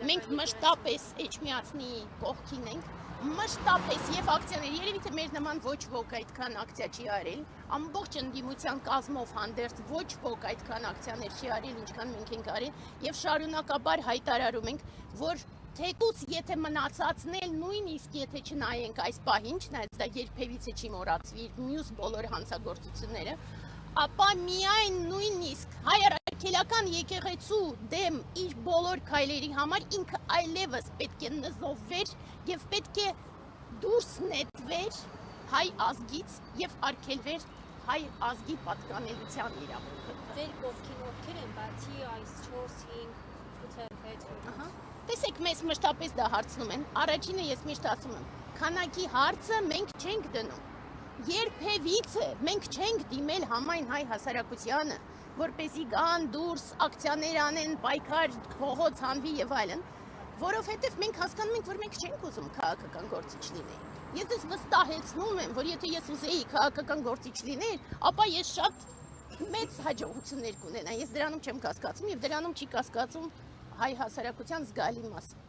մենք մշտապես Էջմիածնի կողքին ենք, մշտապես եւ ակցիաներ, երևի թե մեր նման ոչ ոք այդքան ակցիա չի արել, ամբողջ ընդդիմության կազմով հանդերձ ոչ ոք այդքան ակցիաներ չի արել, ինչքան մենք ենք արել եւ շարունակաբար հայտարարում ենք, որ թեկուզ եթե մնացածն էլ նույնիսկ եթե չնայենք այս պահին, չնայած դա երբևիցե չի մոռացվի մյուս բոլոր հանցագործությունները, ապա միայն նույնիսկ հայ առաքելական եկեղեցու դեմ իր բոլոր քայլերի համար ինքը այլևս պետք է նզովվեր եւ պետք է դուրս նետվեր հայ ազգից եւ արգելվեր հայ ազգի պատկանելիության իրավունքը։ Ձեր կողքին ովքեր են բացի այս 4-5 8 Տեսեք, մեզ մշտապես դա հարցնում են, առաջինը ես միշտ ասում եմ, քանակի հարցը մենք չենք դնում, երբևիցե մենք չենք դիմել համայն հայ հասարակությանը, որպեսզի գան դուրս, ակցիաներ անեն, պայքար, փողոց հանվի եւ այլն, որովհետեւ մենք հասկանում ենք, որ մենք չենք ուզում քաղաքական գործիչ լինել։ Ես դες վստահեցնում եմ, որ եթե ես ուզեի քաղաքական գործիչ լինել, ապա ես շատ մեծ հաջողություններ կունենայի։ Ես դրանում չեմ կասկածում եւ դրանում չի կասկածում հայ հասարակության զգալի մասը։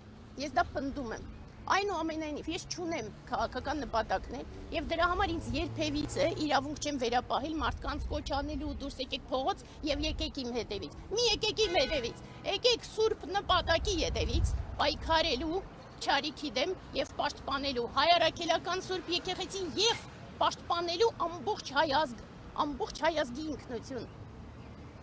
Ես դա պնդում եմ։ Այնուամենայնիվ, ես չունեմ քաղաքական նպատակներ եւ դրա համար ինձ երբևիցե իրավունք չեմ վերապահել մարդկանց կոչ անելու դուրս եկեք փողոց եւ եկեք իմ հետևից։ Մի եկեք իմ հետևից, եկեք սուրբ նպատակի հետևից, պայքարելու չարիքի դեմ եւ պաշտպանելու հայ առաքելական սուրբ եկեղեցին եւ պաշտպանելու ամբողջ հայ ազգի ինքնությունը։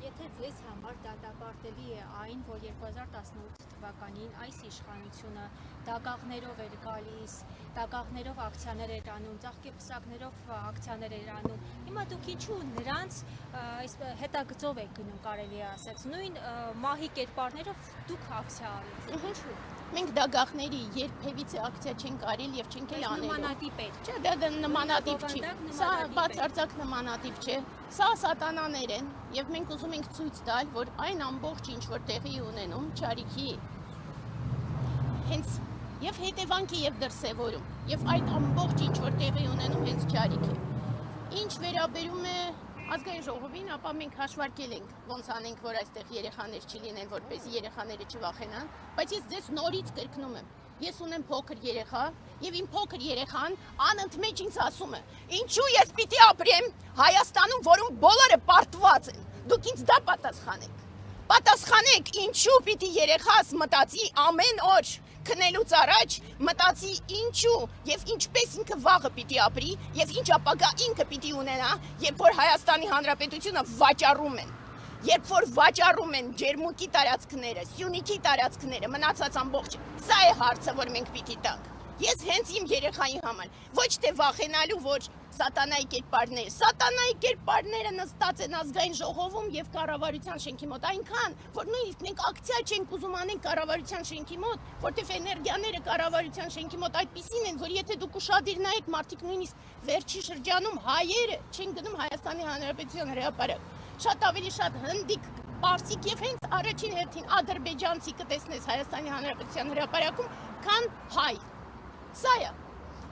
Եթե ձեզ համար դատապարտելի է այն, որ 2018 թվականին այս իշխանությունը դագաղներով էր գալիս, դագաղներով ակցիաներ էր անում, ծաղկեպսակներով ակցիաներ էր անում, հիմա դուք ինչու նրանց հետագծով եք գնում, կարելի է ասած, նույն մահի կերպարներով դուք ակցիա արեցիք, ինչու։ Մենք դագաղների երբևիցե ակցիա չենք արել եւ չենք էլ անելու։ Նմանատիպ էր։ Չէ, դա նմանատիպ չի։ Սա բացարձակ նմանատիպ չէ։ Սա սատանաներ են եւ մենք ուզում ենք ցույց տալ, որ այն ամբողջ ինչ որ տեղի ունենում ճարիքի հենց եւ հետևանքի եւ դրսեւորում եւ այդ ամբողջ ինչ որ տեղի ունենում հենց ճարիքի։ Ինչ վերաբերում է ազգային ժողովին, ապա մենք հաշվարկել ենք ոնց անենք, որ այստեղ երեխաներ չլինեն, որպեսզի երեխաները չվախենան, բայց ես ձեզ նորից կրկնում եմ, ես ունեմ փոքր երեխա եւ իմ փոքր երեխան անընդմեջ ինձ ասում է, ինչու ես պիտի ապրեմ Հայաստանում, որում բոլորը պարտված են, դուք ինձ դա պատասխանեք, ինչու պիտի երեխաս մտածի ամեն օր քնելուց առաջ մտածի ինչու եւ ինչպես ինքը վաղը պիտի ապրի եւ ինչ ապագա ինքը պիտի ունենա, երբ որ Հայաստանի Հանրապետությունը վաճառում են, երբ որ վաճառում են ջերմուկի տարածքները, Սյունիքի տարածքները, մնացած ամբողջը, սա է հարցը, որ մենք պիտի տանք։ Ես հենց իմ երեխայի համար, ոչ թե վախենալու, որ սատանայի կերպարները նստած են ազգային ժողովում եւ կառավարության շենքի մոտ, այնքան, որ նույնիսկ մենք ակցիա չենք ուզում անենք կառավարության շենքի մոտ, որտեղ էներգիաները կառավարության շենքի մոտ այդպիսին են, որ եթե դուք ուշադիր նայեք, մարդիկ նույնիսկ վերջի շրջանում հայերը չեն գնում Հայաստանի Հանրապետության հրապարակ, շատ ավելի շատ հնդիկ, պարսիկ եւ հենց առաջին հերթին ադրբեջանցի կտեսնես Հայաստանի Հանրապետության հրապարակում, քան հայ։ Սա է։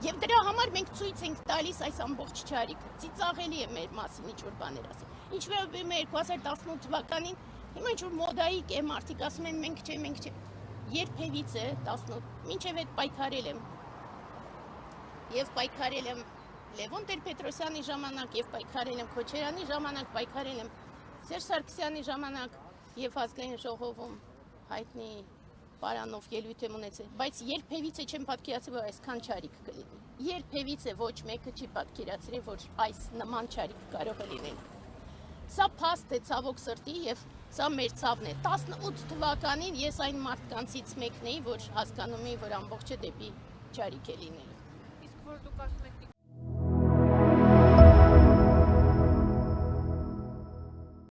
Եվ դրա համար մենք ցույց ենք տալիս այս ամբողջ ճարիքը։ Ծիծաղելի է մեր մասին ինչ-որ բաներ ասել։ Ինչ վերաբերում է 2018 թվականին, հիմա ինչ-որ մոդայիկ է, մարդիկ ասում են մենք չէ։ Երբևիցե 18, մինչև այդ պայքարել եմ։ Եվ պայքարել եմ Լևոն Տեր-Պետրոսյանի ժամանակ, եւ պայքարել եմ Քոչարյանի ժամանակ, պայքարել եմ Սերժ Սարգսյանի ժամանակ եւ ազգային ժողովում հայտնի Պարանով ելույթ եմ ունեցել, բայց երբևիցե չեմ պատկերացրել, որ այսքան ճարիք կլինի։ Երբևիցե ոչ մեկը չի պատկերացրել, որ այս նման ճարիք կարող է լինել։ Սա փաստ է ցավոք սրտի եւ սա մեր ցավն է։ 18 թվականին ես այն մարդկանցից մեկն էի, որ հասկանում էի, որ ամբողջը դեպի ճարիք է լինել։ Իսկ որ դուք ասում եք